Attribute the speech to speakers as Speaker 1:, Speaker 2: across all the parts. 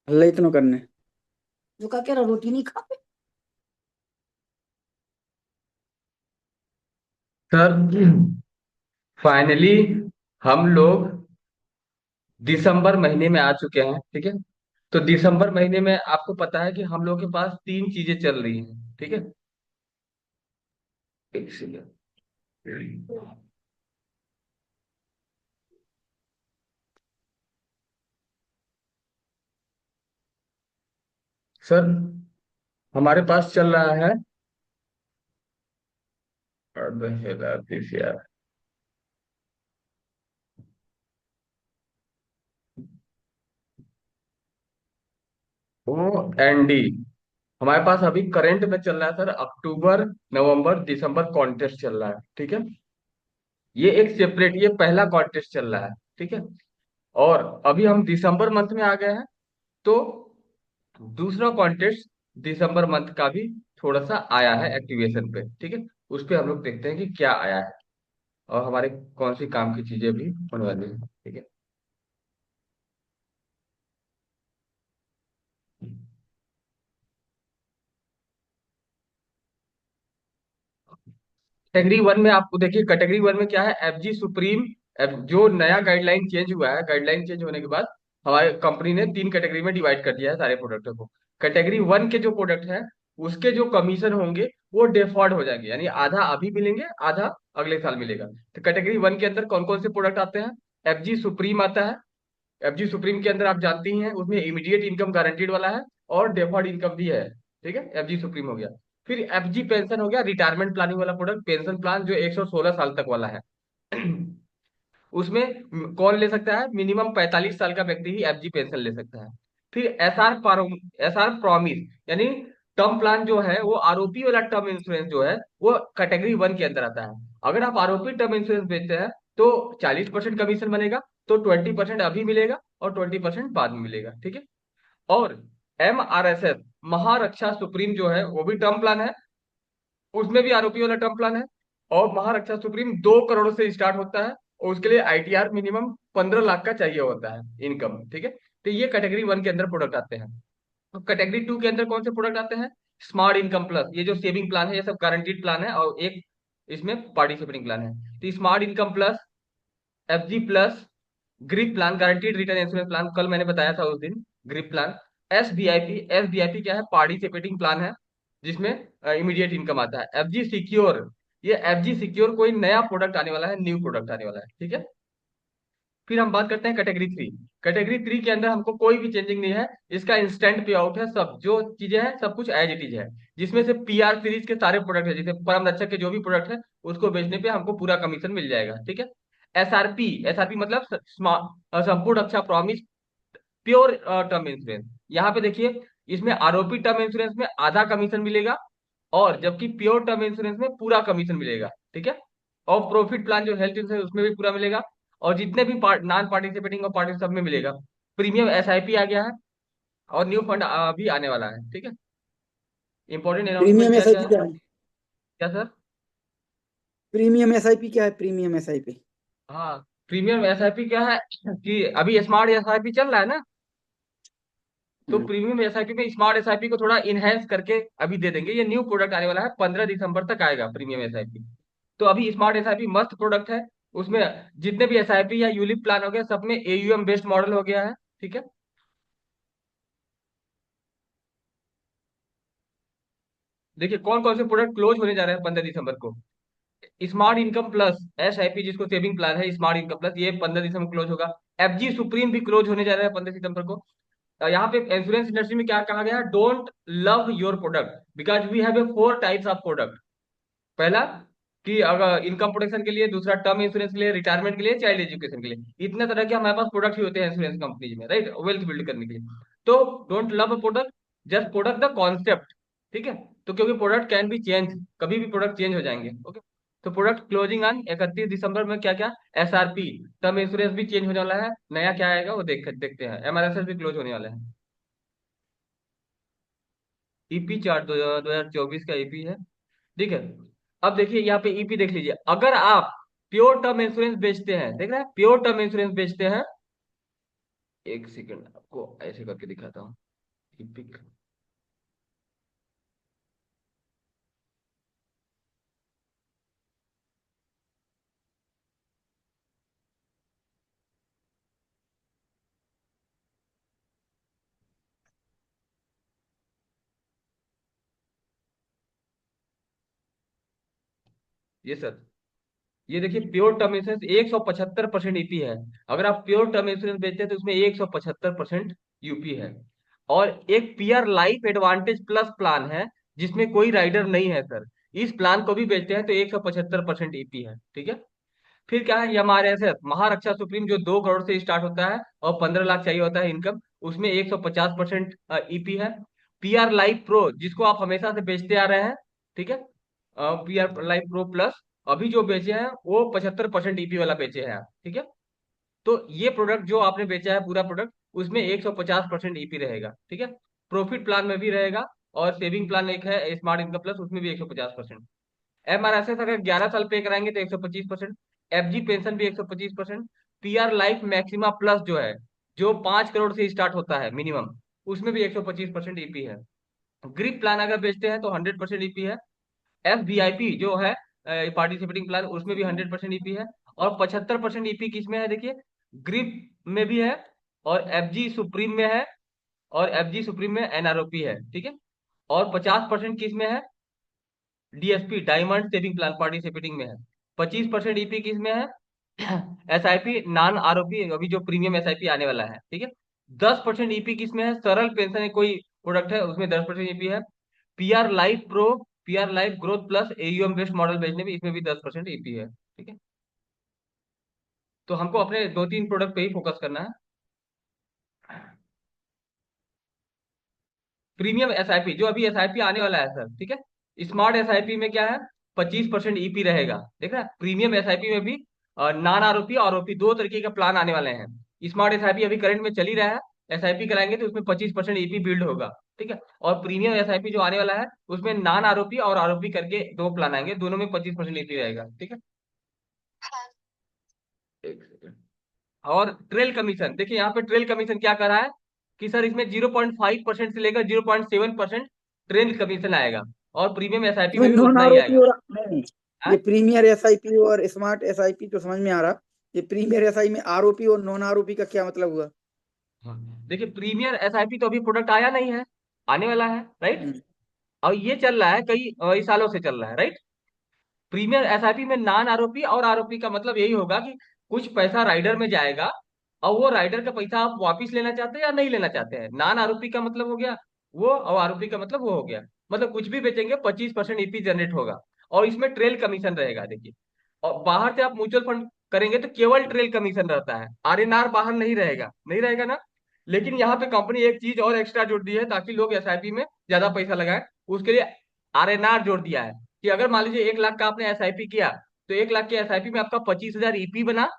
Speaker 1: हल्ला इतना करने।
Speaker 2: जो का कह रहा रोटी नहीं खा।
Speaker 3: सर फाइनली हम लोग दिसंबर महीने में आ चुके हैं, ठीक है। तो दिसंबर महीने में आपको पता है कि हम लोग के पास तीन चीजें चल रही हैं, ठीक है। एक सेकंड। सर हमारे पास चल रहा है यार, ओ एन डी। हमारे पास अभी करंट में चल रहा है सर, अक्टूबर नवंबर दिसंबर कॉन्टेस्ट चल रहा है, ठीक है। ये एक सेपरेट, ये पहला कॉन्टेस्ट चल रहा है, ठीक है। और अभी हम दिसंबर मंथ में आ गए हैं। तो दूसरा कॉन्टेस्ट दिसंबर मंथ का भी थोड़ा सा आया है एक्टिवेशन पे, ठीक है। उस पे हम लोग देखते हैं कि क्या आया है और हमारे कौन सी काम की चीजें भी होने वाली है, ठीक है। कैटेगरी वन में आपको देखिए, कैटेगरी वन में क्या है, एफजी सुप्रीम। जो नया गाइडलाइन चेंज हुआ है, गाइडलाइन चेंज होने के बाद हमारे कंपनी ने तीन कैटेगरी में डिवाइड कर दिया है सारे प्रोडक्टों को। कैटेगरी वन के जो प्रोडक्ट है उसके जो कमीशन होंगे वो डिफर्ड हो जाएंगे, यानी आधा अभी मिलेंगे, आधा अगले साल मिलेगा। तो कैटेगरी वन के अंदर कौन कौन से प्रोडक्ट आते हैं? एफजी सुप्रीम आता है। एफजी सुप्रीम के अंदर आप जानती ही हैं, उसमें इमीडिएट इनकम गारंटीड वाला है और डेफर्ड इनकम भी है, ठीक है। एफजी सुप्रीम हो गया। फिर एफजी पेंशन हो गया, रिटायरमेंट प्लानिंग वाला प्रोडक्ट, पेंशन प्लान जो 116 साल तक वाला है। उसमें कौन ले सकता है? मिनिमम 45 साल का व्यक्ति ही एफजी पेंशन ले सकता है। फिर एसआर प्रॉमिस, यानी टर्म प्लान जो है वो आरओपी वाला टर्म इंश्योरेंस जो है वो कैटेगरी वन के अंदर आता है। अगर आप आरओपी टर्म इंश्योरेंस बेचते हैं तो 40% कमीशन बनेगा, तो 20% अभी मिलेगा और 20% बाद में मिलेगा, ठीक है। और MRSS महारक्षा सुप्रीम जो है वो भी टर्म प्लान है, उसमें भी आरओपी वाला टर्म प्लान है। और महारक्षा सुप्रीम 2 करोड़ से स्टार्ट होता है और उसके लिए आईटीआर मिनिमम 15 लाख का चाहिए होता है इनकम, ठीक है। तो ये कैटेगरी वन के अंदर प्रोडक्ट आते हैं। तो कैटेगरी टू के अंदर कौन से प्रोडक्ट आते हैं? स्मार्ट इनकम प्लस, ये जो सेविंग प्लान है ये सब गारंटीड प्लान है, और एक इसमें पार्टिसिपेटिंग प्लान है। तो smart income plus, FG plus, grip plan guaranteed return insurance plan, कल मैंने बताया था उस दिन। Grip plan, S V I P क्या है? पार्टिसिपेटिंग प्लान है जिसमें इमीडिएट इनकम आता है। एफजी सिक्योर, ये एफजी सिक्योर कोई नया प्रोडक्ट आने वाला है, न्यू प्रोडक्ट आने वाला है, ठीक है। फिर हम बात करते हैं कैटेगरी थ्री। कैटेगरी थ्री के अंदर हमको कोई भी चेंजिंग नहीं है, इसका इंस्टेंट पे आउट है, सब जो चीजें हैं सब कुछ एज इट इज है। जिसमें से पीआर सीरीज के सारे प्रोडक्ट है, जैसे परम रक्षक के जो भी प्रोडक्ट है उसको बेचने पे हमको पूरा कमीशन मिल जाएगा, ठीक है। एसआरपी मतलब संपूर्ण रक्षा प्रॉमिस प्योर टर्म इंश्योरेंस। यहाँ पे देखिए, इसमें आरओपी टर्म इंश्योरेंस में आधा कमीशन मिलेगा और जबकि प्योर टर्म इंश्योरेंस में पूरा कमीशन मिलेगा, ठीक है। और प्रॉफिट प्लान जो हेल्थ इंश्योरेंस उसमें भी पूरा मिलेगा, और जितने भी नॉन पार्टिसिपेटिंग और पार्टी सब में मिलेगा। प्रीमियम एसआईपी आ गया है और न्यू फंड भी आने वाला है, ठीक है। इंपॉर्टेंट अनाउंसमेंट
Speaker 1: प्रीमियम
Speaker 2: क्या क्या
Speaker 1: एसआईपी
Speaker 2: है?
Speaker 1: क्या है?
Speaker 2: क्या सर?
Speaker 1: प्रीमियम एसआईपी क्या है? Premium SIP.
Speaker 2: हाँ, प्रीमियम एसआईपी क्या है कि अभी स्मार्ट एसआईपी चल रहा है ना, तो
Speaker 1: हम्म।
Speaker 2: प्रीमियम एसआईपी में स्मार्ट एसआईपी को थोड़ा इनहेंस करके अभी दे देंगे। ये न्यू प्रोडक्ट आने वाला है, 15 दिसंबर तक आएगा प्रीमियम एसआईपी। तो अभी स्मार्ट एसआईपी मस्त प्रोडक्ट है। उसमें जितने भी एसआईपी या यूलिप प्लान हो गया सब में एयूएम बेस्ड मॉडल हो गया है, ठीक है। देखिए कौन कौन से प्रोडक्ट क्लोज होने जा रहे हैं 15 दिसंबर को। स्मार्ट इनकम प्लस एसआईपी जिसको सेविंग प्लान है, स्मार्ट इनकम प्लस ये 15 दिसंबर क्लोज होगा। एफजी सुप्रीम भी क्लोज होने जा रहा है 15 सितंबर को। यहाँ पे इंश्योरेंस इंडस्ट्री में क्या कहा गया है? Don't love your product because we have a 4 types of product. पहला कि अगर इनकम प्रोटेक्शन के लिए, दूसरा टर्म इंश्योरेंस के लिए, रिटायरमेंट के लिए, चाइल्ड एजुकेशन के लिए। इतने तरह के हमारे पास प्रोडक्ट ही होते हैं इंश्योरेंस कंपनीज में, राइट, वेल्थ बिल्ड करने के लिए। तो don't love a product, just product the concept, ठीक है। तो क्योंकि प्रोडक्ट कैन बी चेंज, कभी भी प्रोडक्ट चेंज हो जाएंगे, ओके। तो प्रोडक्ट क्लोजिंग ऑन 31 दिसंबर में क्या क्या? एसआरपी टर्म इंश्योरेंस भी चेंज होने वाला है, नया क्या आएगा वो देखते हैं। एमआरएसएस भी क्लोज होने वाला है। ईपी चार्ट 2024 का ईपी है, ठीक है। अब देखिए यहाँ पे ईपी देख लीजिए, अगर आप प्योर टर्म इंश्योरेंस बेचते हैं, देख रहे हैं, प्योर टर्म इंश्योरेंस बेचते हैं एक सेकंड आपको ऐसे करके दिखाता हूँ। इपिक, ये सर, ये देखिए प्योर टर्म इंश्योरेंस 175% ईपी है। अगर आप प्योर टर्म इंश्योरेंस बेचते हैं तो उसमें 175% यूपी है। और एक PR life advantage plus plan है जिसमें कोई राइडर नहीं है सर। इस प्लान को भी बेचते हैं तो 175% ईपी है, ठीक है। फिर क्या है, एमआरएसएस महारक्षा सुप्रीम जो 2 करोड़ से स्टार्ट होता है और 15 लाख चाहिए होता है इनकम, उसमें 150% ईपी है। पीआर लाइफ प्रो जिसको आप हमेशा से बेचते आ रहे हैं, ठीक है। पीआर लाइफ प्रो प्लस अभी जो बेचे हैं वो 75% ईपी वाला बेचे हैं आप, ठीक है। तो ये प्रोडक्ट जो आपने बेचा है पूरा प्रोडक्ट, उसमें 150% ईपी रहेगा, ठीक है। प्रॉफिट प्लान में भी रहेगा। और सेविंग प्लान एक है स्मार्ट इनकम प्लस, उसमें भी 150%। एमआरएसएस अगर 11 साल पे कराएंगे तो 125%। एफजी पेंशन भी 125%। पीआर लाइफ मैक्सिमा प्लस जो है, जो 5 करोड़ से स्टार्ट होता है मिनिमम, उसमें भी 125% ईपी है। ग्रिप प्लान अगर बेचते हैं तो 100% ईपी है। एफ वी आई पी जो है पार्टिसिपेटिंग प्लान, उसमें भी 100% ईपी है। और 75% ईपी किसमें है देखिए, ग्रिप में भी है और एफजी सुप्रीम में है। और एफजी सुप्रीम में एनआरओपी है, ठीक है। और 50% किस में है, DSP diamond saving plan participating में है। 25% ईपी किस में है, एसआईपी नॉन आरओपी अभी जो प्रीमियम एसआईपी आने वाला है, ठीक है। 10% ईपी किस में है, सरल पेंशन है कोई प्रोडक्ट है उसमें 10% ईपी है। PR life pro, PR life growth plus AUM based model बेचने में इसमें भी 10% ईपी है, ठीक है। तो हमको अपने 2-3 प्रोडक्ट पे ही फोकस करना है। प्रीमियम एसआईपी जो अभी एसआईपी आने वाला है सर, ठीक है। स्मार्ट एसआईपी में क्या है, 25% ईपी रहेगा, देख रहा है। प्रीमियम एसआईपी में भी नॉन आरओपी और आरओपी दो तरीके के प्लान आने वाले हैं। स्मार्ट एसआईपी अभी करंट में चल ही रहा है। एसआईपी कराएंगे तो उसमें 25% ईपी बिल्ड होगा, ठीक है। और प्रीमियम एसआईपी जो आने वाला है उसमें नॉन आरओपी और आरओपी करके दो प्लान आएंगे, दोनों में 25% ईपी रहेगा, ठीक है। एक सेकंड। और ट्रेल कमीशन देखिए, यहाँ पे ट्रेल कमीशन क्या कर रहा है कि सर इसमें 0.5% से लेकर 0.7% ट्रेल कमीशन आएगा। और प्रीमियम एसआईपी
Speaker 1: इसमें
Speaker 2: में भी
Speaker 1: नॉन
Speaker 2: उतना ही
Speaker 1: आरओपी
Speaker 2: आएगा।
Speaker 1: और नहीं, ये
Speaker 2: हाँ?
Speaker 1: प्रीमियर एसआईपी और स्मार्ट एसआईपी तो समझ में आ रहा। ये प्रीमियर एसआई में आरओपी और नॉन आरओपी का क्या मतलब हुआ?
Speaker 2: हाँ। देखिए प्रीमियर एसआईपी तो अभी प्रोडक्ट आया नहीं है, आने वाला है, राइट।
Speaker 1: हम्म,
Speaker 2: और ये चल रहा है कई सालों से चल रहा है, राइट। प्रीमियर एसआईपी में नॉन आरओपी और आरओपी का मतलब यही होगा कि कुछ पैसा राइडर में जाएगा और वो राइडर का पैसा आप वापस लेना चाहते हैं या नहीं लेना चाहते हैं। नॉन आरओपी का मतलब हो गया वो, और आरओपी का मतलब वो हो गया। मतलब कुछ भी बेचेंगे 25% ईपी जनरेट होगा। और इसमें ट्रेल कमीशन रहेगा देखिए। और बाहर से आप म्यूचुअल फंड करेंगे तो केवल ट्रेल कमीशन रहता है, आरएनआर बाहर नहीं रहेगा, नहीं रहेगा ना। लेकिन यहाँ पे कंपनी एक चीज और एक्स्ट्रा जोड़ दी है ताकि लोग एसआईपी में ज्यादा पैसा लगाएं, उसके लिए आरएनआर जोड़ दिया है। कि अगर मान लीजिए 1 लाख का आपने एसआईपी किया, तो 1 लाख के एसआईपी में आपका 25,000 ईपी बना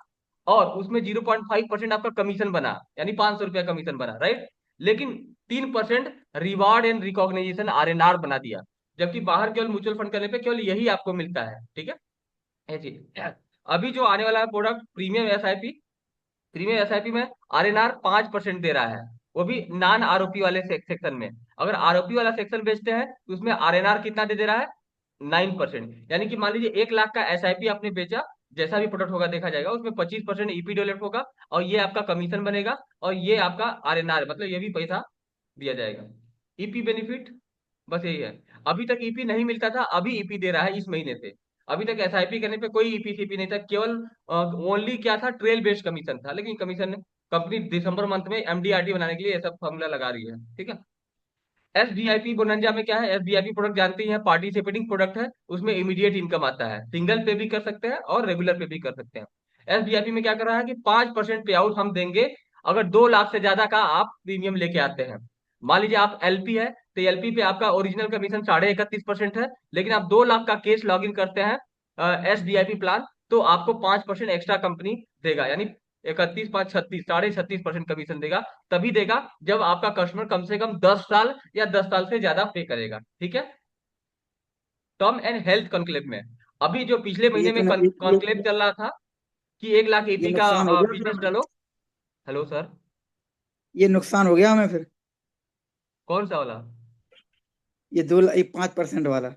Speaker 2: और उसमें 0.5% आपका कमीशन बना, यानी 500 रुपया कमीशन बना, राइट। लेकिन 3% रिवार्ड एंड रिकॉग्निशन आरएनआर बना दिया। जबकि बाहर केवल म्यूचुअल फंड करने पे केवल यही आपको मिलता है, ठीक है। ऐसी अभी जो आने वाला है product premium SIP, premium SIP में आरएनआर 5% दे रहा है, वो भी नॉन आरओपी वाले सेक्शन में। अगर आरओपी वाला सेक्शन बेचते हैं तो उसमें आरएनआर कितना दे दे रहा है, 9%। यानी कि मान लीजिए 1 लाख का एसआईपी आपने बेचा, जैसा भी प्रोडक्ट होगा देखा जाएगा, उसमें 25% ईपी डेवलप होगा और ये आपका कमीशन बनेगा और ये आपका आरएनआर, मतलब ये भी पैसा दिया जाएगा। ईपी बेनिफिट बस यही है। अभी तक ईपी नहीं मिलता था, अभी ईपी दे रहा है इस महीने से। अभी तक एसआईपी करने पे कोई ईपी सीपी नहीं था, केवल ओनली क्या था, ट्रेल बेस्ड कमीशन था। लेकिन कमीशन कंपनी दिसंबर मंथ में एमडीआरटी बनाने के लिए ये सब फॉर्मूला लगा रही है, ठीक है। एसडीआईपी बोनंजा में क्या है, एसडीआईपी प्रोडक्ट जानते ही हैं, पार्टिसिपेटिंग प्रोडक्ट है। उसमें इमीडिएट इनकम आता है, सिंगल पे भी कर सकते हैं और रेगुलर पे भी कर सकते हैं। एसडीआईपी में क्या कर रहा है कि 5% पे आउट हम देंगे अगर 2 लाख से ज्यादा का आप प्रीमियम लेके आते हैं। मान लीजिए आप एलपी है तो एलपी पे आपका ओरिजिनल कमीशन 31.5% है, लेकिन आप 2 लाख का केस लॉग इन करते हैं एसडीआईपी प्लान, तो आपको 5% एक्स्ट्रा कंपनी देगा, यानी 31, 5, 36, 36.5% कमीशन देगा। तभी देगा जब आपका कस्टमर कम से कम 10 साल या 10 साल से ज्यादा पे करेगा, ठीक है। टर्म एंड हेल्थ कॉन्क्लेव में अभी जो पिछले
Speaker 1: ये
Speaker 2: महीने
Speaker 1: तो
Speaker 2: में कॉन्क्लेव चल रहा था कि 1 लाख
Speaker 1: ये
Speaker 2: ईपी का
Speaker 1: नुकसान हो गया फिर
Speaker 2: बिजनेस
Speaker 1: हमें।
Speaker 2: डालो। Hello sir.
Speaker 1: ये नुकसान हो गया हमें फिर,
Speaker 2: कौन सा वाला?
Speaker 1: ये 5% वाला।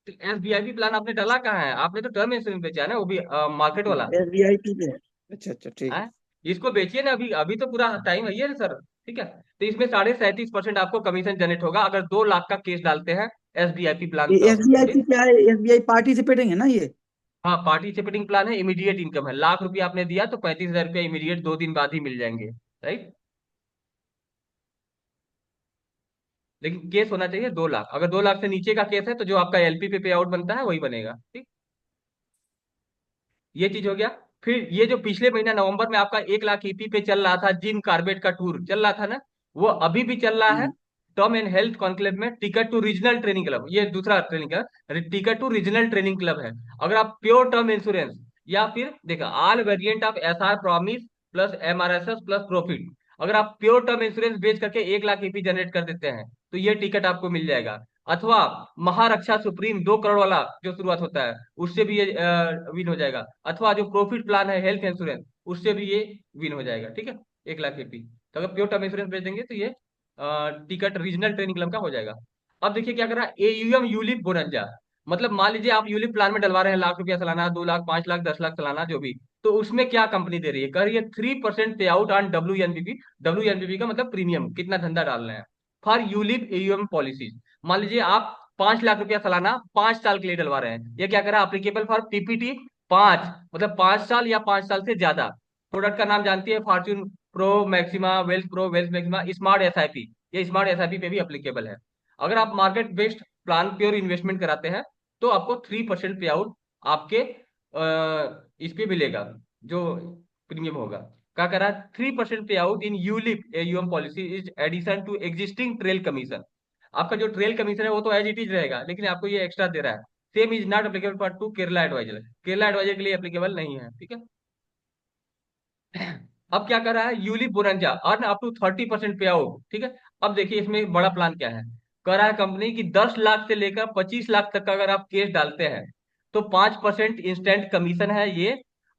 Speaker 2: एसबीआईपी प्लान आपने डाला कहाँ है? आपने तो टर्म इंश्योरेंस बेचा है ना, वो भी मार्केट वाला।
Speaker 1: SBI पे है। अच्छा अच्छा ठीक
Speaker 2: है,
Speaker 1: है।
Speaker 2: इसको बेचिए ना, अभी अभी तो पूरा टाइम है ये ना सर। ठीक है, तो इसमें 37.5% आपको कमीशन जनरेट होगा अगर 2 लाख का केस डालते हैं एसबीआईपी प्लान
Speaker 1: ये
Speaker 2: तब।
Speaker 1: SBI
Speaker 2: ठीक।
Speaker 1: क्या है? SBI पार्टिसिपेटिंग है ना ये?
Speaker 2: हाँ, पार्टिसिपेटिंग प्लान है, इमीडिएट इनकम है। ₹1,00,000 आपने दिया तो 35,000 रुपया इमीडिएट 2 दिन बाद ही मिल जाएंगे। राइट। लेकिन केस होना चाहिए 2 लाख। अगर 2 लाख से नीचे का केस है तो जो आपका एलपी पे पे आउट बनता है वही बनेगा। ठीक। ये चीज हो गया। फिर ये जो पिछले महीना नवंबर में आपका 1 लाख ईपी पे चल रहा था, जिम कार्बेट का टूर चल रहा था ना, वो अभी भी चल रहा है।
Speaker 1: हम्म।
Speaker 2: टर्म एंड हेल्थ कॉन्क्लेव में ticket to regional training club, ये दूसरा training club, ticket to regional training club है। अगर आप प्योर टर्म इंश्योरेंस या फिर देखा all variant of SR promise plus MRSS plus profit, अगर आप प्योर टर्म इंश्योरेंस बेच करके 1 लाख ईपी जनरेट कर देते हैं तो ये टिकट आपको मिल जाएगा। अथवा महारक्षा सुप्रीम 2 करोड़ वाला जो शुरुआत होता है उससे भी ये विन हो जाएगा। अथवा जो प्रॉफिट प्लान है हेल्थ इंश्योरेंस, उससे भी ये विन हो जाएगा। ठीक है, 1 लाख एपी। तो अगर प्योर टर्म इंश्योरेंस बेच देंगे तो ये टिकट रीजनल ट्रेनिंग क्लब का हो जाएगा। अब देखिए क्या कर रहा है एयूएम यूलिप बोनंजा। मतलब मान लीजिए आप यूलिप प्लान में डलवा रहे हैं ₹1,00,000 सालाना, 2 लाख, 5 लाख, 10 लाख सालाना जो भी, तो उसमें क्या कंपनी दे रही है? कह रही है 3% pay out on WNBP। WNBP का मतलब प्रीमियम, कितना धंधा डाल रहे हैं, फॉर यूलिप एयूएम पॉलिसीज। मान लीजिए आप ₹5 लाख सालाना 5 साल के लिए डलवा रहे हैं, ये क्या कर रहा है अप्लीकेबल फॉर पीपीटी 5, मतलब 5 साल या 5 साल से ज्यादा। प्रोडक्ट का नाम जानती है, Fortune pro maxima, wealth pro, wealth maxima, smart SIP. ये स्मार्ट एसआईपी पे भी अप्लीकेबल है। अगर आप market based plan pure investment कराते हैं तो आपको 3% पे आउट आपके इस पे मिलेगा, जो प्रीमियम होगा। क्या कह रहा है 3% pay out in ULIP AUM policy is addition to existing trail commission. आपका जो ट्रेल कमीशन है वो तो एज इट इज रहेगा, लेकिन आपको ये एक्स्ट्रा दे रहा है। Same is not applicable for to Kerala adviser. Kerala adviser के लिए एप्लीकेबल नहीं है। ठीक है। अब क्या कर रहा है यूलिप बोरंजा अर्न अप टू 30% पे आउट। ठीक है। अब देखिए इसमें बड़ा प्लान क्या है। कह रहा है कंपनी की 10 लाख से लेकर 25 लाख तक का अगर आप केस डालते हैं तो 5% इंस्टेंट कमीशन है ये,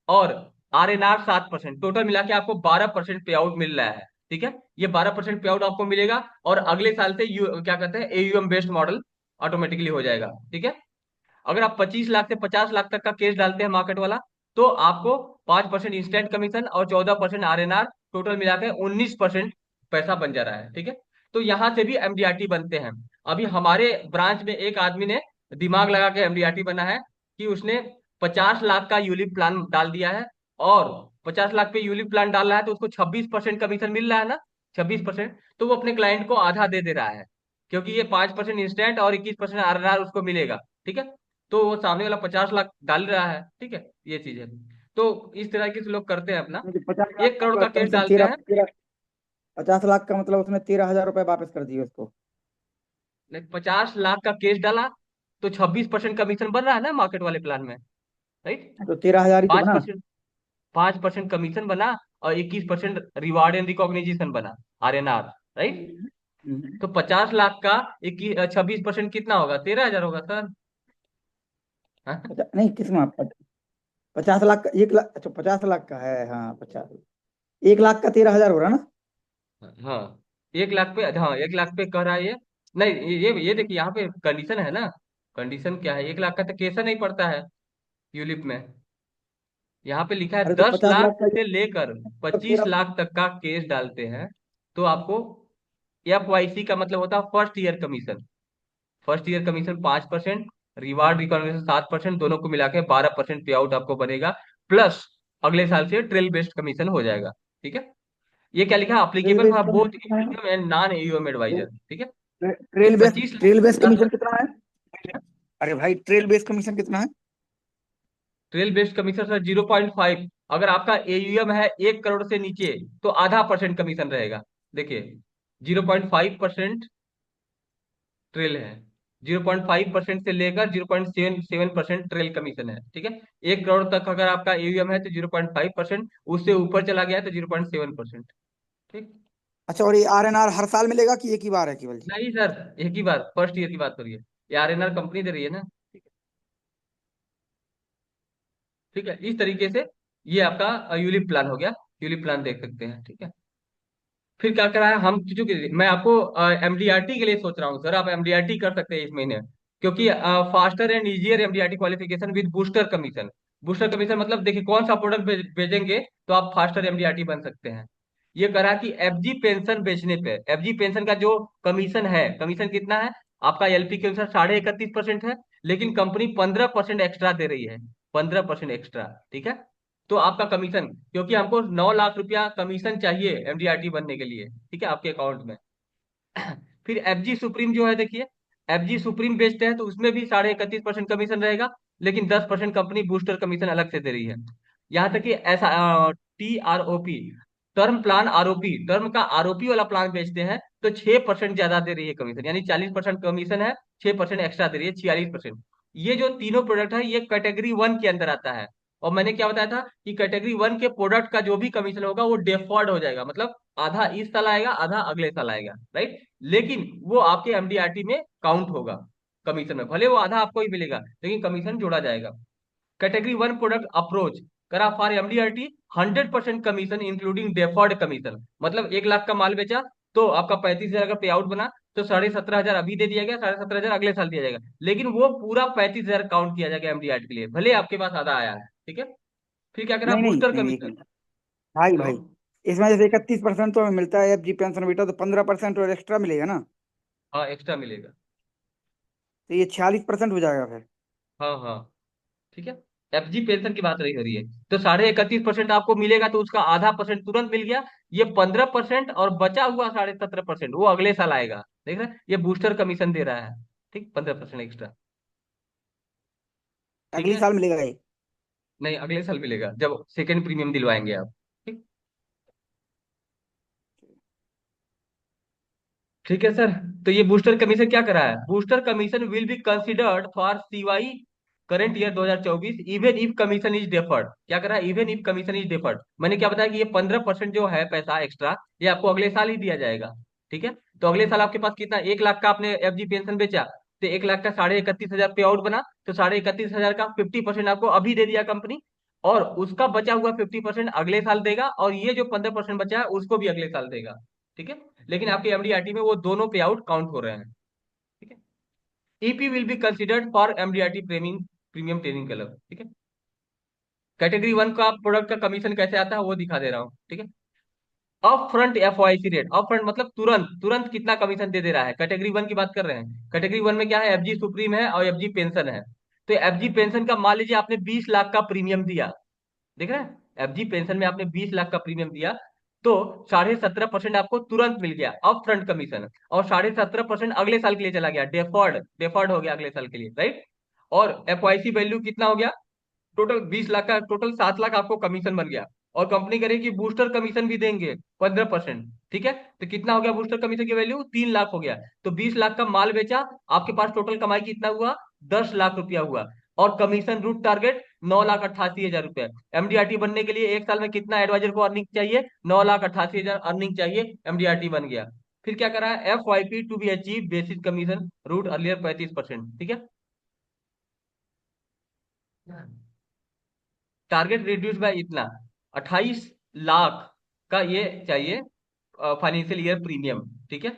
Speaker 2: और RNR 7%, टोटल मिला के आपको 12% पे आउट मिल रहा है। ठीक है, ये 12% पे आउट आपको मिलेगा और अगले साल से क्या कहते हैं एयूएम बेस्ड मॉडल ऑटोमेटिकली हो जाएगा। ठीक है। अगर आप 25 लाख से 50 लाख तक का केस डालते हैं मार्केट वाला तो आपको 5% इंस्टेंट कमीशन और 14% RNR, टोटल मिला के 19% पैसा बन जा रहा है। ठीक है। तो यहां से भी MDRT बनते हैं। अभी हमारे ब्रांच में एक आदमी ने दिमाग लगा के MDRT बना है कि उसने 50 लाख का यूलिप प्लान डाल दिया है, और 50 लाख पे यूलिप प्लान डाल रहा है तो उसको 26% कमीशन मिल रहा है ना, 26%। तो वो अपने क्लाइंट को आधा दे दे रहा है, क्योंकि ये 5% इंस्टेंट और 21% RNR उसको मिलेगा। ठीक है। तो वो सामने वाला 50 लाख डाल रहा है। ठीक है, ये चीज है। तो इस तरह के लोग करते हैं अपना।
Speaker 1: मुझे 50 लाख
Speaker 2: 1 करोड़
Speaker 1: का
Speaker 2: का केस
Speaker 1: कमीशन,
Speaker 2: डालते
Speaker 1: तेरह
Speaker 2: हैं।
Speaker 1: तेरह 50 लाख का मतलब उसने 13,000 रुपए वापस कर दिए उसको।
Speaker 2: नहीं, 50 लाख का केस डाला तो 26% कमीशन बन रहा है ना मार्केट वाले प्लान में। राइट।
Speaker 1: तो 13,000 ही तो
Speaker 2: पांच
Speaker 1: बना।
Speaker 2: परसेंट 5% कमीशन बना और 21% रिवार्ड एंड रिकॉग्निशन बना, RNR। राइट।
Speaker 1: हम्म।
Speaker 2: तो 50 लाख का 26% कितना होगा? 13,000 होगा सर। हाँ।
Speaker 1: नहीं कितना 50 लाख का 1 लाख, अच्छा 50 लाख का है, हाँ 1 लाख का 13,000 हो रहा ना?
Speaker 2: हाँ, 1 लाख पे, हाँ 1 लाख पे कह रहा है ये। नहीं, ये देखिए यहाँ पे कंडीशन है ना। कंडीशन क्या है, 1 लाख का तो केस नहीं पड़ता है यूलिप में। यहाँ पे लिखा है
Speaker 1: अरे तो
Speaker 2: दस
Speaker 1: पचास
Speaker 2: लाख
Speaker 1: लाख का
Speaker 2: से लेकर
Speaker 1: मतलब
Speaker 2: पच्चीस
Speaker 1: तेरह।
Speaker 2: लाख तक का केस डालते हैं तो आपको FYC का मतलब होता है first year commission. First year commission 5%, reward recognition 7%, दोनों को मिला के 12% पे आउट आपको बनेगा। प्लस अगले साल से ट्रेल बेस्ड कमीशन हो जाएगा। ठीक है। ये क्या लिखा है
Speaker 1: trail
Speaker 2: applicable for
Speaker 1: based commission
Speaker 2: both
Speaker 1: कितना है?
Speaker 2: AUM and non AUM adviser. ठीक है। तो
Speaker 1: ट्रेल बेस्ड
Speaker 2: 25 लाख
Speaker 1: ट्रेल
Speaker 2: से
Speaker 1: बेस्ड
Speaker 2: 50
Speaker 1: कमीशन
Speaker 2: लाख
Speaker 1: कितना है? अरे भाई ट्रेल बेस्ड कमीशन कितना है?
Speaker 2: Trail based commission sir 0.5। अगर आपका AUM है 1 करोड़ से नीचे तो आधा परसेंट कमीशन रहेगा। देखिए 0.5% ट्रेल है, 0.5% से लेकर 0.77% ट्रेल कमीशन है। ठीक है। 1 करोड़ तक अगर आपका AUM है तो 0.5%, उससे ऊपर चला गया तो 0.7%। ठीक।
Speaker 1: अच्छा, और ये RNR हर साल मिलेगा कि एक ही बार है केवल जी?
Speaker 2: नहीं सर, एक ही बार फर्स्ट ईयर की बात करिए, ये RNR कंपनी दे रही है ना। ठीक है, इस तरीके से ये आपका यूलिप प्लान हो गया। यूलिप प्लान देख सकते हैं। ठीक है। फिर क्या करा है हम, चूंकि मैं आपको एमडीआरटी के लिए सोच रहा हूँ सर, आप एमडीआरटी कर सकते हैं इस महीने, क्योंकि faster and easier MDRT qualification with booster commission. Booster commission मतलब देखिए कौन सा प्रोडक्ट भेजेंगे तो आप फास्टर एमडीआरटी बन सकते हैं। ये करा कि एफजी पेंशन बेचने पे, एफजी पेंशन का जो कमीशन है, कमीशन कितना है आपका एलपी के अनुसार 31.5% है, लेकिन कंपनी 15% एक्स्ट्रा दे रही है, 15% एक्स्ट्रा, ठीक है। तो आपका कमीशन, क्योंकि हमको 9 लाख रुपया कमीशन चाहिए एमडीआरटी बनने के लिए, ठीक है, आपके अकाउंट में। फिर एफजी सुप्रीम जो है देखिए, एफजी सुप्रीम बेचते हैं तो उसमें भी 31.5% कमीशन रहेगा, लेकिन 10% कंपनी बूस्टर कमीशन अलग से दे रही है। यहाँ तक कि ऐसा TROP, term plan ROP, term का आरओपी वाला प्लान बेचते हैं तो 6% ज्यादा दे रही है कमीशन, यानी 40% कमीशन है, 6% एक्स्ट्रा दे रही है, 46%। ये जो तीनों प्रोडक्ट है ये कैटेगरी 1 के अंदर आता है। और मैंने क्या बताया था कि कैटेगरी 1 के प्रोडक्ट का जो भी कमीशन होगा वो डेफर्ड हो जाएगा, मतलब आधा इस साल आएगा आधा अगले साल आएगा, राइट। लेकिन वो आपके एमडीआरटी में काउंट होगा कमीशन में, भले वो आधा आपको ही मिलेगा लेकिन कमीशन जोड़ा जाएगा। कैटेगरी 1 प्रोडक्ट अप्रोच करा for MDRT, 100% commission including deferred commission, मतलब 1 लाख का माल बेचा तो आपका 35,000 का पे आउट बना, तो 17,500 अभी दे दिया गया, 17,500 अगले साल दिया जाएगा, लेकिन वो पूरा 35,000 काउंट किया जाएगा एमडीआरटी के लिए, भले आपके पास आधा आया है, ठीक है। फिर क्या करा,
Speaker 1: नहीं नहीं
Speaker 2: बूस्टर
Speaker 1: नहीं नहीं, एक
Speaker 2: कमीशन।
Speaker 1: मिनट भाई
Speaker 2: तो
Speaker 1: भाई, इसमें जैसे 31% तो हमें मिलता है एफजी पेंशन बेटा, तो 15% और एक्स्ट्रा मिलेगा ना?
Speaker 2: हाँ एक्स्ट्रा मिलेगा।
Speaker 1: तो ये 46% हो जाएगा फिर।
Speaker 2: हाँ हाँ, ठीक है। एफजी पेंशन की बात रही हो रही है, तो 31.5% आपको मिलेगा, तो उसका आधा परसेंट तुरंत मिल गया। ये 15% और बचा हुआ 17.5% वो अगले साल आएगा, देख रहे हैं, ये बूस्टर कमीशन दे रहा है, ठीक, 15% एक्स्ट्रा, ठीक
Speaker 1: अगली
Speaker 2: है।
Speaker 1: साल मिलेगा ये?
Speaker 2: नहीं अगले साल मिलेगा जब सेकेंड प्रीमियम दिलवाएंगे आप, ठीक। ठीक है सर। तो ये बूस्टर कमीशन क्या करा है, booster commission will be considered for CY current year 2024 even if commission is deferred, क्या करा है, even if commission is deferred, मैंने क्या बताया कि ये 15% जो है पैसा एक्स्ट्रा, ये आपको अगले साल ही दिया जाएगा, ठीक है। तो अगले साल आपके पास कितना, 1 लाख का आपने एफजी पेंशन बेचा, तो 1 लाख का 31,500 पे आउट बना, तो 31,500 का 50% आपको अभी दे दिया कंपनी, और उसका बचा हुआ 50% अगले साल देगा, और ये जो 15% बचा है उसको भी अगले साल देगा, ठीक है। लेकिन आपके एमडीआरटी में वो दोनों पे आउट काउंट हो रहे हैं, ठीक है। EP will be considered for MDRT premium, premium training club, ठीक है। कैटेगरी 1 का प्रोडक्ट का कमीशन कैसे आता है वो दिखा दे रहा हूँ, ठीक है। Up front FYC rate, up front मतलब तुरंत, तुरंत कितना कमीशन दे रहा है, कैटेगरी 1 की बात कर रहे हैं। कैटेगरी 1 में क्या है, एफजी सुप्रीम है और एफजी पेंशन है। तो एफजी पेंशन का मान लीजिए आपने 20 लाख का प्रीमियम दिया, देख रहे हैं, एफजी पेंशन में आपने 20 लाख का प्रीमियम दिया, तो 17.5% आपको तुरंत मिल गया अप फ्रंट कमीशन, और 17.5% अगले साल के लिए चला गया, डेफर्ड, डेफर्ड हो गया अगले साल के लिए, राइट। और एफवाईसी वैल्यू कितना हो गया, टोटल 20 लाख का, टोटल 7 लाख आपको कमीशन बन गया। और कंपनी करेगी बूस्टर कमीशन भी देंगे 15%, ठीक है। तो कितना हो गया बूस्टर कमीशन की वैल्यू, 3 लाख हो गया। तो 20 लाख का माल बेचा, आपके पास टोटल कमाई कितना हुआ, 10 लाख रुपया हुआ। और कमीशन रूट टारगेट 9,88,000 रुपया। एमडीआरटी बनने के लिए एक साल में कितना एडवाइजर को अर्निंग चाहिए, 9,88,000 अर्निंग चाहिए, एमडीआरटी बन गया। फिर क्या करा है, FYP to be achieve basic commission route earlier 35%, ठीक है। टारगेट रिड्यूस बाय इतना, 28 लाख का ये चाहिए फाइनेंशियल ईयर प्रीमियम, ठीक है।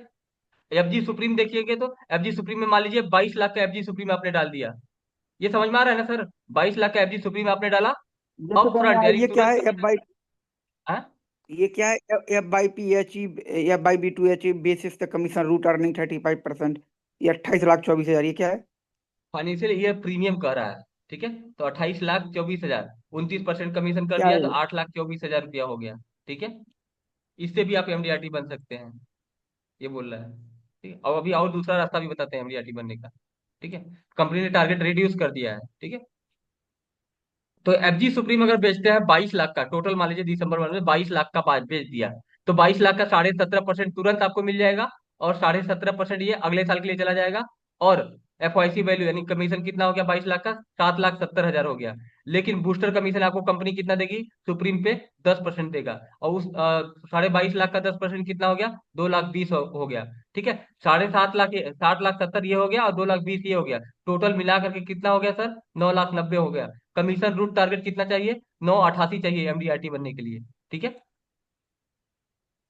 Speaker 2: एफजी सुप्रीम देखिएगा तो एफजी सुप्रीम में मान लीजिए 22 लाख का एफजी सुप्रीम आपने डाल दिया, ये समझ में आ रहा है ना सर, 22 लाख का एफजी सुप्रीम आपने डाला
Speaker 1: जैसे
Speaker 2: अप
Speaker 1: मैंने
Speaker 2: फ्रंट, यानी
Speaker 1: ये क्या
Speaker 2: तुरंत
Speaker 1: है एफ
Speaker 2: कमीशन।
Speaker 1: बाई,
Speaker 2: हाँ,
Speaker 1: ये क्या है, F by P achieve, F by B to achieve basis the commission route earning 35%, ये 28,24,000, ये क्या है?
Speaker 2: फाइनेंशियल ईयर प्रीमियम कह रहा है, ठीक है। तो 28,24,000, 29% कमीशन कर
Speaker 1: क्या
Speaker 2: दिया
Speaker 1: है
Speaker 2: तो
Speaker 1: ये?
Speaker 2: 8,24,000 रुपया हो गया, ठीक है। इससे भी आप एमडीआरटी बन सकते हैं, ये बोल रहा है, ठीक है। और अभी और दूसरा रास्ता भी बताते हैं एमडीआरटी बनने का, ठीक है। कंपनी ने टारगेट रिड्यूस कर दिया है, ठीक है। तो एफजी सुप्रीम अगर बेचते हैं 22 लाख का, टोटल मान लीजिए दिसंबर में 22 लाख का बेच दिया, तो 22 लाख का 17.5% तुरंत आपको मिल जाएगा, और 17.5% ये अगले साल के लिए चला जाएगा। और एफवाईसी वैल्यू यानी कमीशन कितना हो गया 22 लाख का, 7,70,000 हो गया। लेकिन बूस्टर कमीशन आपको कंपनी कितना देगी, सुप्रीम पे 10% देगा, और उस 22.5 लाख का 10% कितना हो गया, 2,20,000 हो गया, ठीक है। 7.5 लाख 7,70,000 ये हो गया, और 2,20,000 ये हो गया, टोटल मिला करके कितना हो गया सर, 9,90,000 हो गया। कमीशन रूट टारगेट कितना चाहिए, 988 चाहिए एमडीआरटी बनने के लिए, ठीक है।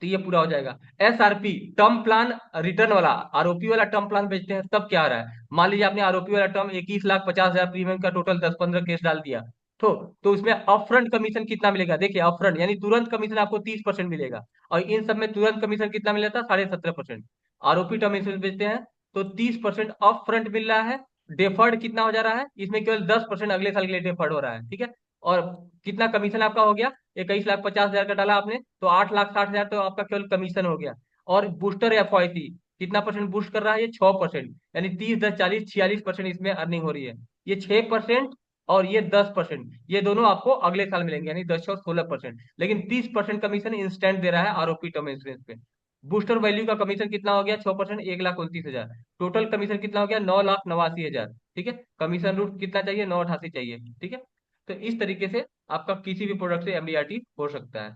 Speaker 2: तो ये पूरा हो जाएगा। एसआरपी टर्म प्लान रिटर्न वाला, आरओपी वाला टर्म प्लान बेचते हैं तब क्या आ रहा है, मान लीजिए आपने आरओपी वाला टर्म 21,50,000 प्रीमियम का टोटल 10-15 केस डाल दिया, तो उसमें अपफ्रंट कमीशन कितना मिलेगा, देखिए अपफ्रंट यानी तुरंत कमीशन आपको 30% मिलेगा, और इन सब में तुरंत कमीशन कितना मिला था, 17.5%। आरओपी टर्म इंश्योरेंस बेचते हैं तो 30% अप फ्रंट मिल रहा है, डेफर्ड कितना हो जा रहा है, इसमें केवल 10% अगले साल के लिए डेफर्ड हो रहा है, ठीक है। और कितना कमीशन आपका हो गया, 21,50,000 का डाला आपने तो 8,60,000 तो आपका केवल कमीशन हो गया। और बूस्टर एफओआईसी कितना परसेंट बूस्ट कर रहा है, ये 6%, यानी 30, 10, 40, 46% इसमें अर्निंग हो रही है। ये 6% और ये 10%, ये दोनों आपको अगले साल मिलेंगे, यानी 10 और 16%, लेकिन 30% कमीशन इंस्टेंट दे रहा है आरओपी टर्म इंश्योरेंस पे। बूस्टर वैल्यू का कमीशन कितना हो गया, 6%, 1,29,000। टोटल कमीशन कितना हो गया, 9,89,000, ठीक है। कमीशन रूट कितना चाहिए, 988 चाहिए, ठीक है। तो इस तरीके से आपका किसी भी प्रोडक्ट से एमडीआरटी हो सकता है।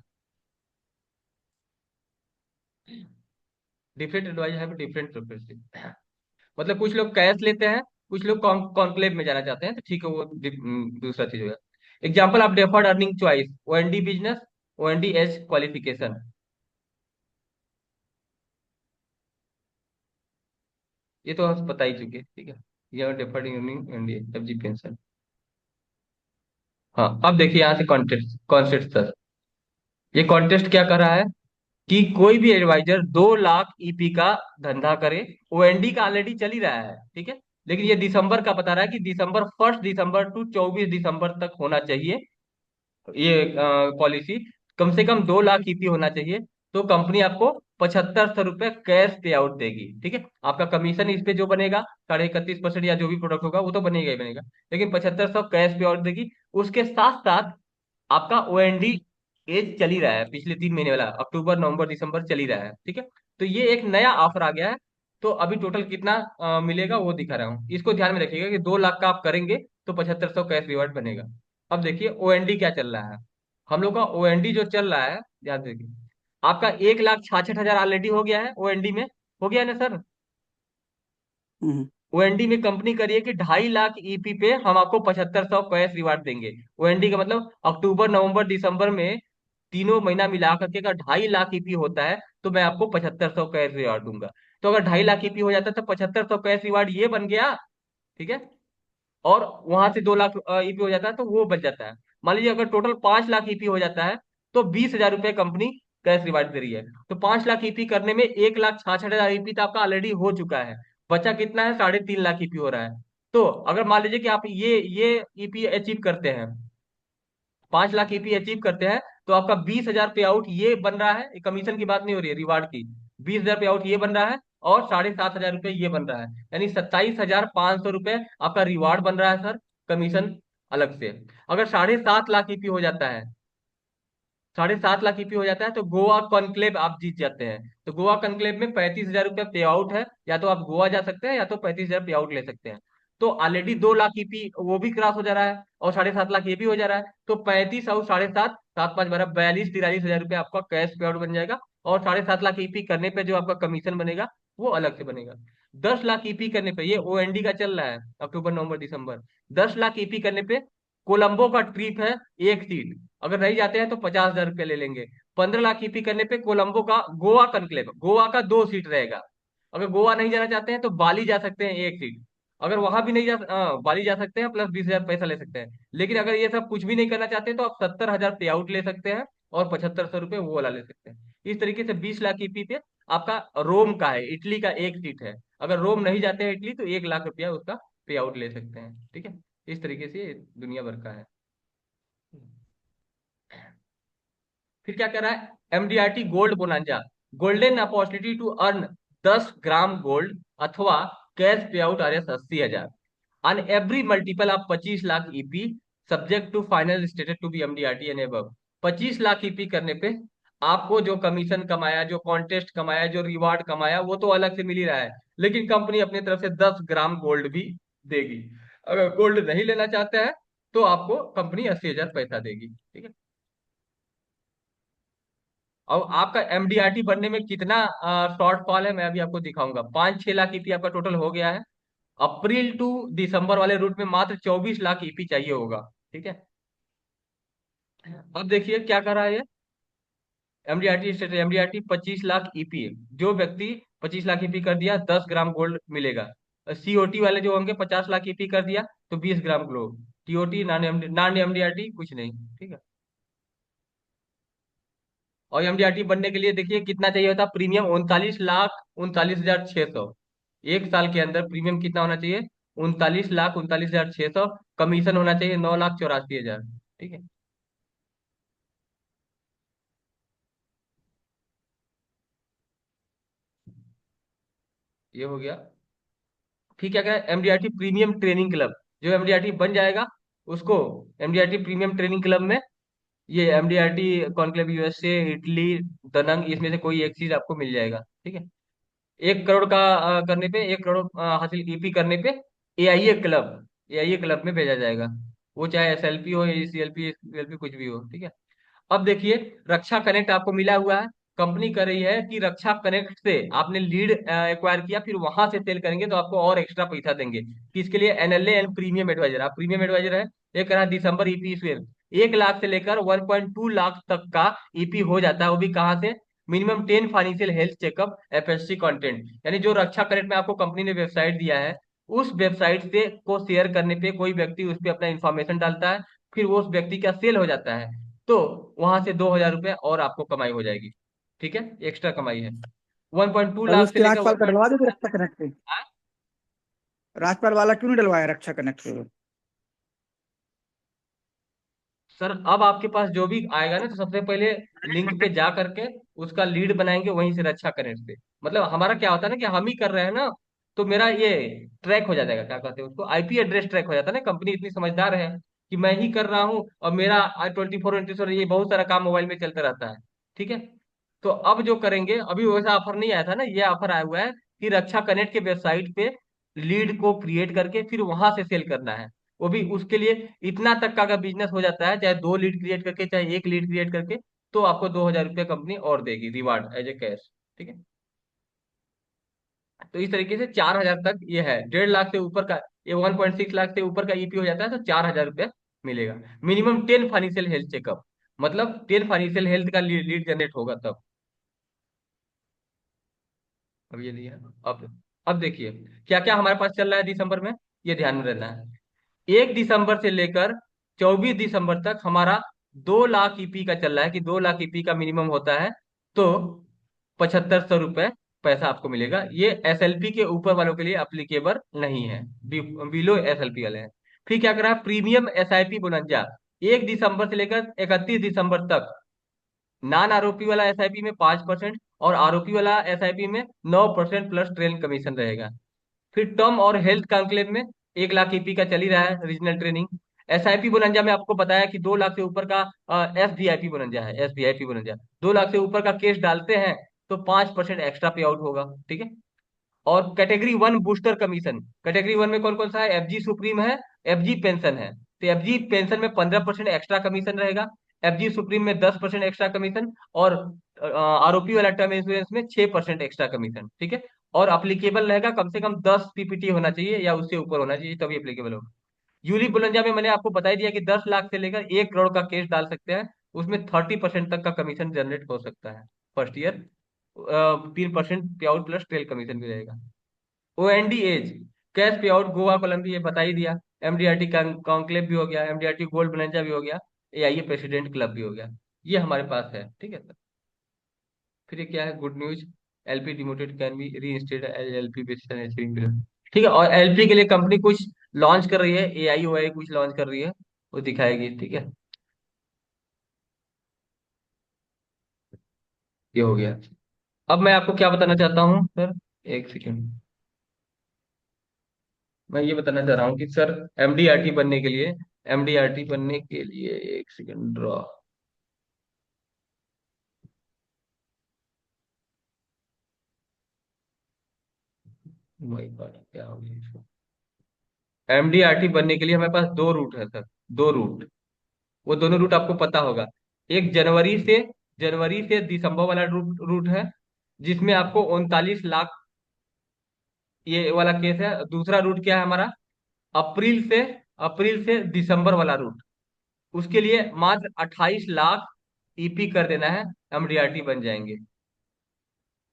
Speaker 2: Different adviser have different preferences, मतलब कुछ लोग कैश लेते हैं, कुछ लोग कॉन्क्लेव में जाना चाहते हैं, तो ठीक है वो दूसरा चीज होगा। Example of deferred earning choice, OND business, OND as qualification, ये तो हम बता ही चुके, ठीक है। ये deferred earning OND FG pension. हाँ अब देखिए यहाँ से कॉन्टेस्ट कॉन्सेप्ट सर, ये कॉन्टेस्ट क्या कर रहा है कि कोई भी एडवाइजर 2 लाख ईपी का धंधा करे, ओएनडी का ऑलरेडी चल ही रहा है, ठीक है। लेकिन ये दिसंबर का बता रहा है कि दिसंबर 1 दिसंबर टू 24 दिसंबर तक होना चाहिए ये पॉलिसी, कम से कम 2 लाख ईपी होना चाहिए, तो कंपनी आपको 7,500 रुपये कैश पे आउट देगी, ठीक है। आपका कमीशन इस पे जो बनेगा 31.5% या जो भी प्रोडक्ट होगा वो तो बनेगा ही बनेगा, लेकिन 7,500 कैश पे आउट देगी। उसके साथ साथ आपका ओएनडी एज चल ही रहा है, पिछले 3 महीने वाला, अक्टूबर नवंबर दिसंबर चल ही रहा है, ठीक है। तो ये एक नया ऑफर आ गया है, तो अभी टोटल कितना मिलेगा वो दिखा रहा हूँ, इसको ध्यान में रखिएगा कि 2 लाख का आप करेंगे तो 7,500 कैश रिवार्ड बनेगा। अब देखिए ओएनडी क्या चल रहा है, हम लोग का ओएनडी जो चल रहा है, ध्यान देखिए, आपका 1,66,000 ऑलरेडी हो गया है ओएनडी में, हो गया है ना सर।
Speaker 1: हम्म।
Speaker 2: ओएनडी में कंपनी करिए कि 2.5 लाख ईपी पे हम आपको 7,500 कैश रिवार्ड देंगे। ओएनडी का मतलब अक्टूबर नवंबर दिसंबर में तीनों महीना मिला करके अगर 2.5 लाख ईपी होता है तो मैं आपको 7,500 कैश रिवार्ड दूंगा। तो अगर 2.5 लाख ईपी हो जाता है तो 7,500 कैश रिवार्ड ये बन गया, ठीक है। और वहां से 2 लाख ईपी हो जाता है तो वो बच जाता है। मान लीजिए अगर टोटल 5 लाख ईपी हो जाता है तो 20,000 रुपये कंपनी कैश रिवार्ड दे रही है। तो 5 लाख ईपी करने में 1,66,000 ईपी तो आपका ऑलरेडी हो चुका है, बचा कितना है, 3.5 लाख ईपी हो रहा है। तो अगर मान लीजिए कि आप ये ईपी अचीव करते हैं, 5 लाख ईपी अचीव करते हैं, तो आपका 20,000 पे आउट ये बन रहा है, ये कमीशन की बात नहीं हो रही है, रिवार्ड की। 20,000 पे आउट ये बन रहा है और 7,500 रुपये ये बन रहा है, यानी 27,500 रुपये आपका रिवार्ड बन रहा है सर, कमीशन अलग से। अगर 7.5 लाख ईपी हो जाता है, 7.5 लाख ईपी हो जाता है तो गोवा कॉन्क्लेव आप जीत जाते हैं। तो गोवा कॉन्क्लेव में 35,000 रुपये पे आउट है, या तो आप गोवा जा सकते हैं या तो 35,000 पे आउट ले सकते हैं। तो ऑलरेडी 2 लाख ईपी वो भी क्रॉस हो जा रहा है और 7.5 लाख ये भी हो जा रहा है, तो 35 और 7.5, 7 5 12, 42-43,000 रुपये आपका कैश पे आउट बन जाएगा। और 7.5 लाख ईपी करने पे जो आपका कमीशन बनेगा वो अलग से बनेगा। 10 लाख ईपी करने पे, ये ओएनडी का चल रहा है अक्टूबर नवंबर दिसंबर, 10 लाख ईपी करने पे कोलंबो का ट्रिप है, एक सीट, अगर नहीं जाते हैं तो 50,000 रुपये ले लेंगे। 15 लाख ईपी करने पे कोलंबो का गोवा कनक्लेव, गोवा का 2 सीट रहेगा। अगर गोवा नहीं जाना चाहते हैं तो बाली जा सकते हैं, एक सीट। अगर वहां भी नहीं बाली जा सकते हैं, प्लस 20,000 पैसा ले सकते हैं। लेकिन अगर ये सब कुछ भी नहीं करना चाहते तो आप 70,000 पे आउट ले सकते हैं और 7,500 रुपये वो वाला ले सकते हैं। इस तरीके से 20 लाख ईपी पे आपका रोम का है, इटली का एक सीट है, अगर रोम नहीं जाते हैं इटली तो 1 लाख रुपया उसका पे आउट ले सकते हैं, ठीक है। इस तरीके से ये दुनिया भर का है। फिर क्या कर रहा है, MDRT gold bonanza, golden opportunity to earn 10 gram gold अथवा cash pay out R S 80,000 on every multiple of 25 lakh EP, subject to final stated to be MDRT and above. 25 lakh EP करने पे आपको जो कमीशन कमाया, जो कॉन्टेस्ट कमाया, जो reward कमाया वो तो अलग से मिल ही रहा है, लेकिन कंपनी अपनी तरफ से 10 ग्राम गोल्ड भी देगी। अगर गोल्ड नहीं लेना चाहते हैं तो आपको कंपनी 80,000 पैसा देगी, ठीक है। और आपका एमडीआरटी बनने में कितना शॉर्टफॉल है मैं अभी आपको दिखाऊंगा। 5-6 लाख ईपी आपका टोटल हो गया है, अप्रैल टू दिसंबर वाले रूट में मात्र 24 लाख ईपी चाहिए होगा, ठीक है। अब देखिए क्या कर रहा है ये, MDRT status, MDRT 25 lakh EP, जो व्यक्ति 25 लाख ईपी कर दिया 10 ग्राम गोल्ड मिलेगा। सीओटी वाले जो होंगे 50 लाख ईपी कर दिया तो 20 gram gold. TOT non MDRT कुछ नहीं। ठीक है। और एमडीआरटी बनने के लिए देखिए कितना चाहिए होता, प्रीमियम 39 लाख 39 हजार 600। एक साल के अंदर प्रीमियम कितना होना चाहिए? 39 लाख 39 हजार 600। कमीशन होना चाहिए 9 लाख 84 हजार। ठीक है। ये हो गया। फिर क्या करें, एमडीआरटी प्रीमियम ट्रेनिंग क्लब, जो एमडीआरटी बन जाएगा उसको एमडीआरटी प्रीमियम ट्रेनिंग क्लब में, ये एमडीआरटी कॉन्क्लेव यूएसए, इटली, दनंग, इसमें से कोई एक चीज आपको मिल जाएगा। ठीक है। 1 करोड़ का करने पे, 1 करोड़ हासिल ईपी करने पे एआईए क्लब में भेजा जाएगा। वो चाहे एसएलपी हो, सीएलपी, एसएलपी कुछ भी हो। ठीक है। अब देखिए, रक्षा कनेक्ट आपको मिला हुआ है। कंपनी कर रही है कि रक्षा कनेक्ट से आपने लीड एक्वायर किया, फिर वहां से सेल करेंगे तो आपको और एक्स्ट्रा पैसा देंगे। किसके लिए? एनएलए एंड प्रीमियम एडवाइजर। आप प्रीमियम एडवाइजर है, ये करा दिसंबर ईपी शेयर 1 लाख से लेकर 1.2 लाख तक का ईपी हो जाता है। वो भी कहाँ से? Minimum 10 financial health checkup FSc content, यानी जो रक्षा कनेक्ट में आपको कंपनी ने वेबसाइट दिया है, उस वेबसाइट से को शेयर करने पे कोई व्यक्ति उस पर अपना इंफॉर्मेशन डालता है, फिर वो उस व्यक्ति का सेल हो जाता है, तो वहां से 2,000 रुपये और आपको कमाई हो जाएगी। ठीक है, एक्स्ट्रा कमाई है। 1.2
Speaker 1: तब
Speaker 2: लाख से
Speaker 1: उसके
Speaker 2: लेकर
Speaker 1: राजपाल का
Speaker 2: 1.
Speaker 1: डलवा दो रक्षा कनेक्ट पे। राजपाल वाला क्यों नहीं डलवाया रक्षा कनेक्ट पे?
Speaker 2: सर अब आपके पास जो भी आएगा ना, तो सबसे पहले लिंक पे जा करके उसका लीड बनाएंगे वहीं से रक्षा कनेक्ट से। मतलब हमारा क्या होता है ना कि हम ही कर रहे हैं ना, तो मेरा ये ट्रैक हो जाएगा, क्या कहते हैं उसको, आईपी एड्रेस ट्रैक हो जाता है ना। कंपनी इतनी समझदार है कि मैं ही कर रहा हूँ और मेरा 24/7 ये बहुत सारा काम मोबाइल में चलता रहता है। ठीक है। तो अब जो करेंगे, अभी वैसा ऑफर नहीं आया था ना, ये ऑफर आया हुआ है कि रक्षा कनेक्ट के वेबसाइट पे लीड को क्रिएट करके फिर वहां से सेल करना है। वो भी उसके लिए इतना तक का अगर बिजनेस हो जाता है, चाहे 2 लीड क्रिएट करके चाहे 1 लीड क्रिएट करके, तो आपको 2,000 रुपये कंपनी और देगी रिवार्ड एज ए कैश। ठीक है। तो इस तरीके से 4,000 तक ये है। 1.5 लाख से ऊपर का, ये 1.6 लाख से ऊपर का ईपी हो जाता है तो 4,000 रुपये मिलेगा। मिनिमम 10 फाइनेंशियल हेल्थ चेकअप, मतलब 10 फाइनेंशियल हेल्थ का लीड जनरेट होगा तब। अब ये लिया। अब देखिए क्या क्या हमारे पास चल रहा है दिसंबर में, ये ध्यान में रहना है। 1 दिसंबर से लेकर 24 दिसंबर तक हमारा 2 लाख ईपी का चल रहा है कि 2 लाख ईपी का मिनिमम होता है, तो 7,500 रुपये पैसा आपको मिलेगा। ये एसएलपी के ऊपर वालों के लिए अप्लीकेबल नहीं है, बिलो एसएलपी वाले हैं। फिर क्या करा, प्रीमियम एसआईपी बोनंजा 1 दिसंबर से लेकर 31 दिसंबर तक। नॉन आरओपी वाला एसआईपी में 5% और आरओपी वाला एसआईपी में 9% प्लस ट्रेल कमीशन रहेगा। फिर टर्म और हेल्थ कॉन्क्लेव में 1 लाख ईपी का चल ही रहा है रीजनल ट्रेनिंग। एसआईपी बोनंजा में आपको बताया कि 2 लाख से ऊपर का एसवीआईपी बोनंजा है, एसवीआईपी बोनंजा 2 लाख से ऊपर का केस डालते हैं तो 5% एक्स्ट्रा पे आउट होगा। ठीक है। और कैटेगरी 1 बूस्टर कमीशन, कैटेगरी 1 में कौन कौन सा है? एफजी सुप्रीम है, एफजी पेंशन है। तो एफजी पेंशन में 15% एक्स्ट्रा कमीशन रहेगा, एफजी सुप्रीम में 10% एक्स्ट्रा कमीशन, और आरओपी वाला टर्म इंश्योरेंस में 6% एक्स्ट्रा कमीशन। ठीक है। और अप्लीकेबल रहेगा, कम से कम 10 पीपीटी होना चाहिए या उससे ऊपर होना चाहिए तभी अप्लीकेबल होगा। यूली बुलंजा में मैंने आपको बता ही दिया कि 10 लाख से लेकर 1 करोड़ का केस डाल सकते हैं, उसमें 30% तक का कमीशन जनरेट हो सकता है first year. 3% pay out plus trail commission भी रहेगा। ओएनडी as cash pay out Goa कोलंबी, ये बता ही दिया। एमडीआरटी कॉन्क्लेव भी हो गया, एमडीआरटी गोल्ड बोनंजा भी हो गया, एआईए प्रेसिडेंट क्लब भी हो गया। ये हमारे पास है। ठीक है सर। फिर ये क्या है, good news, LP demoted can be reinstated as LP basis an एचरिंग पीरियड। ठीक है। और एलपी के लिए कंपनी कुछ लॉन्च कर रही है, एआई ओआई कुछ लॉन्च कर रही है, वो दिखाएगी। ठीक है। ये हो गया। अब मैं आपको क्या बताना चाहता हूँ सर, एक सेकेंड। मैं ये बताना चाह रहा हूँ कि सर एमडीआरटी बनने के लिए, एमडीआरटी बनने के लिए, एक सेकेंड ड्रॉ। माय गॉड क्या हो गया इसको। एमडीआरटी बनने के लिए हमारे पास 2 रूट है सर, 2 रूट। वो दोनों रूट आपको पता होगा। एक जनवरी से दिसंबर वाला रूट है, जिसमें आपको 39 लाख ये वाला केस है। दूसरा रूट क्या है हमारा? अप्रैल से अप्रैल से दिसंबर वाला रूट, उसके लिए मात्र 28 लाख ईपी कर देना है, एमडीआरटी बन जाएंगे।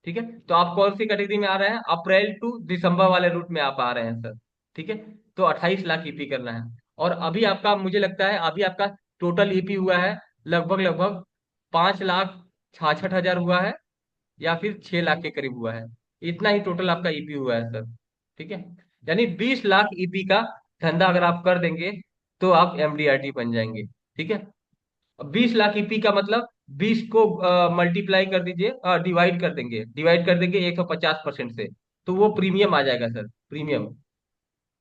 Speaker 2: ठीक है, तो आप कौन सी कैटेगरी में आ रहे हैं? अप्रैल टू दिसंबर वाले रूट में आप आ रहे हैं सर। ठीक है, तो 28 लाख ईपी करना है। और अभी आपका, मुझे लगता है अभी आपका टोटल ईपी हुआ है लगभग लगभग 5,66,000 हुआ है, या फिर 6 लाख के करीब हुआ है। इतना ही टोटल आपका ईपी हुआ है सर। ठीक है, यानी 20 लाख ईपी का धंधा अगर आप कर देंगे तो आप एमडीआरटी बन जाएंगे। ठीक है, 20 लाख ईपी का मतलब 20 को मल्टीप्लाई कर दीजिए, डिवाइड कर देंगे 150% से, तो वो प्रीमियम आ जाएगा सर, प्रीमियम।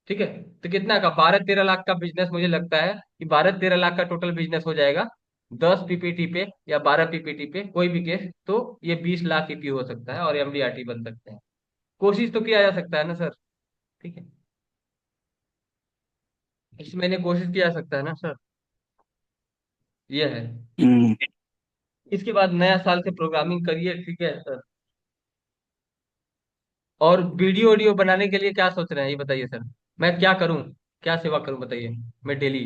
Speaker 2: ठीक है, तो कितना का 12-13 लाख का बिजनेस, मुझे लगता है कि 12-13 लाख का टोटल बिजनेस हो जाएगा 10 पीपीटी पे या 12 पीपीटी पे, कोई भी केस, तो ये 20 लाख ईपी हो सकता है और एमडीआरटी बन सकते हैं। कोशिश तो किया जा सकता है ना सर। ठीक है, इस महीने कोशिश किया जा सकता है ना सर, ये है।
Speaker 1: हम्म।
Speaker 2: इसके बाद नया साल से प्रोग्रामिंग करिए, ठीक है सर। और वीडियो वीडियो बनाने के लिए क्या सोच रहे हैं, ये बताइए सर। मैं क्या करूं, क्या सेवा करूं बताइए, मैं डेली।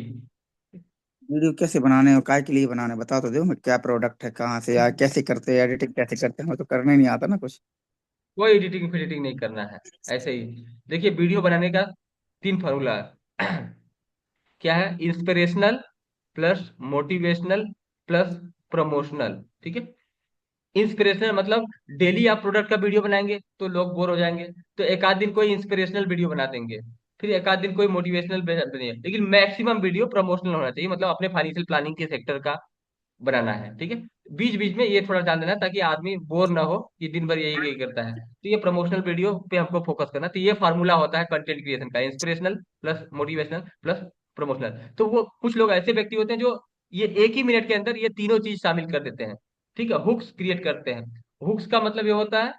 Speaker 1: वीडियो कैसे बनाने और काय के लिए बनाने बता तो दो, मैं क्या प्रोडक्ट है, कहाँ से या कैसे करते हैं, एडिटिंग कैसे करते हैं, मैं तो करने नहीं आता ना कुछ।
Speaker 2: कोई एडिटिंग फिडिटिंग नहीं करना है, ऐसे ही। देखिए, वीडियो बनाने का 3 फार्मूला है। क्या है? Inspirational plus motivational plus promotional. ठीक है, इंस्पिरेशनल मतलब डेली आप प्रोडक्ट का वीडियो बनाएंगे तो लोग बोर हो जाएंगे, तो एक आध दिन कोई इंस्पिरेशनल वीडियो बना देंगे, फिर एक आध दिन कोई मोटिवेशनल बनेंगे, लेकिन मैक्सिमम वीडियो प्रमोशनल होना चाहिए, मतलब अपने फाइनेंशियल प्लानिंग के सेक्टर का बनाना है। ठीक है, बीच बीच में ये थोड़ा ध्यान देना ताकि आदमी बोर ना हो कि दिन भर यही यही करता है, तो ये प्रमोशनल वीडियो पे हमको फोकस करना। तो ये फार्मूला होता है कंटेंट क्रिएशन का, inspirational plus motivational plus promotional. तो वो कुछ लोग ऐसे व्यक्ति होते हैं जो ये एक ही मिनट के अंदर ये तीनों चीज शामिल कर देते हैं। ठीक है, हुक्स क्रिएट करते हैं। हुक्स का मतलब ये होता है,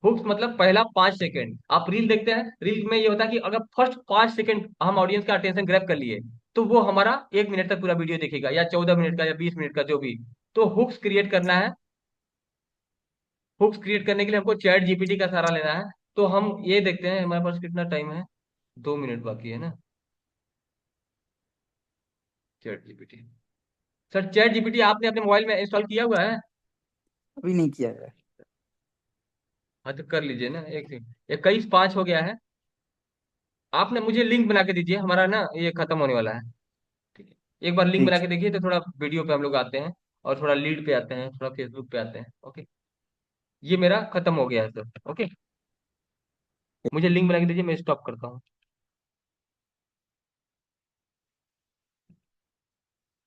Speaker 2: हुक्स मतलब पहला 5 सेकंड आप रील देखते हैं, रील में ये होता है कि अगर फर्स्ट 5 सेकंड हम ऑडियंस का अटेंशन ग्रैब कर लिए, तो वो हमारा 1 मिनट तक पूरा वीडियो देखेगा, या 14 मिनट का या 20 मिनट का, जो भी। तो हुक्स क्रिएट करना है। हुक्स क्रिएट करने के लिए हमको चैट जीपीटी का सहारा लेना है। तो हम ये देखते हैं हमारे पास कितना टाइम है, 2 मिनट बाकी है ना। Chat GPT, sir chat GPT आपने अपने मोबाइल में इंस्टॉल किया हुआ है?
Speaker 1: अभी नहीं किया है।
Speaker 2: हाँ तो कर लीजिए ना, एक सेकंड, 21/5 हो गया है। आपने मुझे लिंक बना के दीजिए, हमारा ना ये खत्म होने वाला है। ठीक है, एक बार लिंक
Speaker 1: ठीक
Speaker 2: बना
Speaker 1: है।
Speaker 2: के देखिए तो थोड़ा वीडियो पे हम लोग आते हैं, और थोड़ा लीड पे आते हैं, थोड़ा फेसबुक पे आते हैं। ओके, ये मेरा खत्म हो गया है सर। ओके, मुझे लिंक बना के दीजिए, मैं स्टॉप करता हूँ।